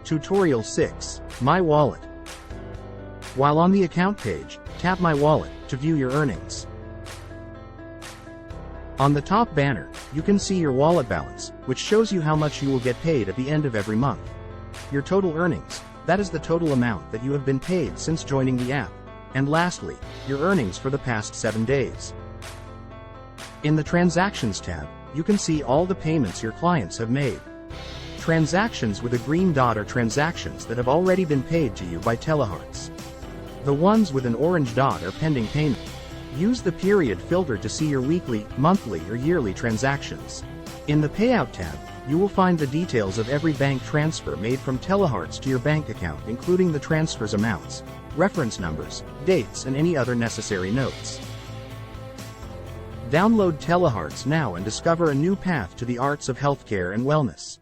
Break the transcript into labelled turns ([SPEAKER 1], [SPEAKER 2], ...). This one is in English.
[SPEAKER 1] Tutorial 6. My Wallet. While on the account page, tap My Wallet to view your earnings. On the top banner, you can see your wallet balance, which shows you how much you will get paid at the end of every month. Your total earnings, that is the total amount that you have been paid since joining the app. And lastly, your earnings for the past 7 days. In the Transactions tab, you can see all the payments your clients have made. Transactions with a green dot are transactions that have already been paid to you by Telehearts. The ones with an orange dot are pending payment. Use the period filter to see your weekly, monthly, or yearly transactions. In the Payout tab, you will find the details of every bank transfer made from Telehearts to your bank account, including the transfer's amounts, reference numbers, dates, and any other necessary notes. Download Telehearts now and discover a new path to the arts of healthcare and wellness.